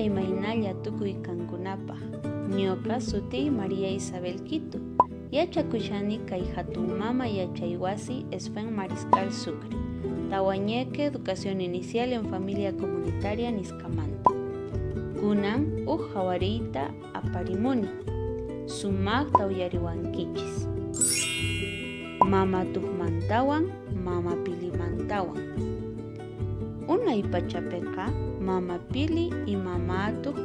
imaynalla tukuy kankunapaq. Ñuqa sutiy Maria Isabel Quitu. Yachakushani kay hatun mama yachay wasi ESFM Mariscal Sucre. Tawañeque educación inicial en familia comunitaria niskamanta. Kunan hawariyta aparimuni. Sumaqta uyariwankichis. Mama Atuqmantawan, mama Pilimantawan. Unay pachapiqa mama Pili y mama Atuq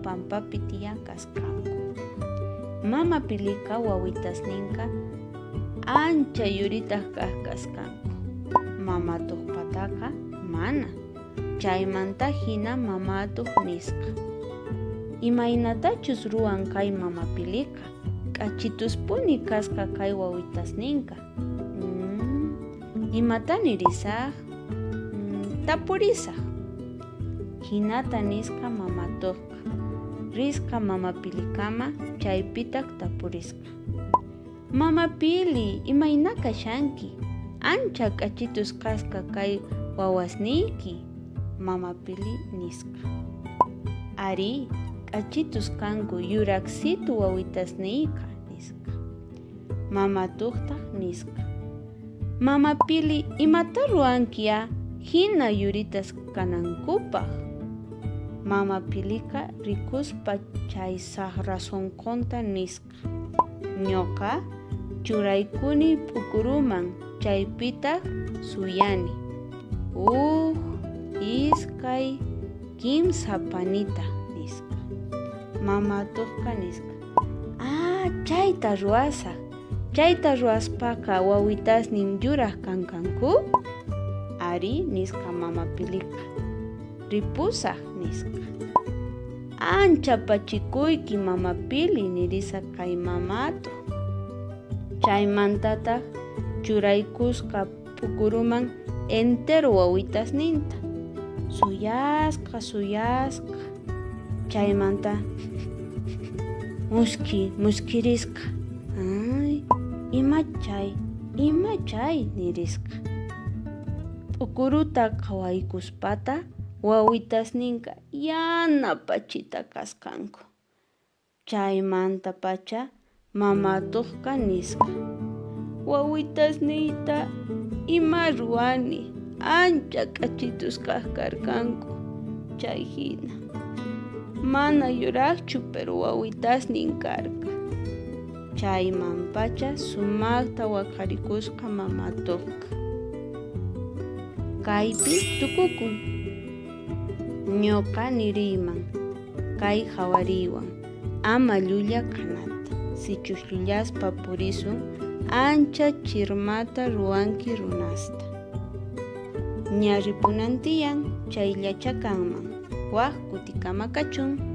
pampapi tiyan kasqanku. Mama Pilika wawitasninqa ancha yuritaq kasqanku. Mama Atuqpataqa mana. Chaymanta hina mama Atuq nisqa. Imaynatachus ruwan kay mama Pilika? K'achituspuni kasqa kay wawitasninqa. Imatani risaq? Tapurisaq. Hinata nisqa mama Atuqqa. Risqa mama Pilikama chaypitak tapurisqa. Mama Pili, imayna kashanki? Ancha k'achitus kasqa kay wawasniyki. Mama Pili nisqa. Ari, k'achitus kanku yuraksitu wawitasniyqa nisqa. Mama Atuqtaq nisqa. Mama Pili, imata ruwankiya? Hina yuritas kanankupaq. Mama Pilika rikuspa chay razonkonta nisqa. Ñuqa churaykuni pukuruman chaypita suyani. Iskay kimsa panita nisqa. Mama Atuqqa nisqa. Chayta ruwasaq. Chayta ruwaspaqa wawitasnin yuraq kankanku? Ari nisqa mama Pilika. Ripusaq nisqa. Ancha pachikuyki mama Pili nirisa kay mama Atuq. Chaymantataq churaykusqa pukuruman entero wawitasninta. Suyasqa. Chaymanta muskirisqa. Ima chay nirisqa. Pukuruta qhawaykuspata wawitasninqa yana pachita kasqanku. Chaymanta pacha mama Atuqqa nisqa. Wawitasniyta ima ruwani, ancha k'achitus karkanku. Chay hina mana yuraqchu pero wawitasnin karqa. Chayman pacha sumaqta waqharikusqa mama Atuqqa. Kaypi tukukun. Ñuqa niriyman kay hawariywan ama llulla kanata. Sichus llullaspa purisun ancha chirmata ruwanki runasta. Ña ripunantiyan chayllacha kanman. Waq kutikama kachun.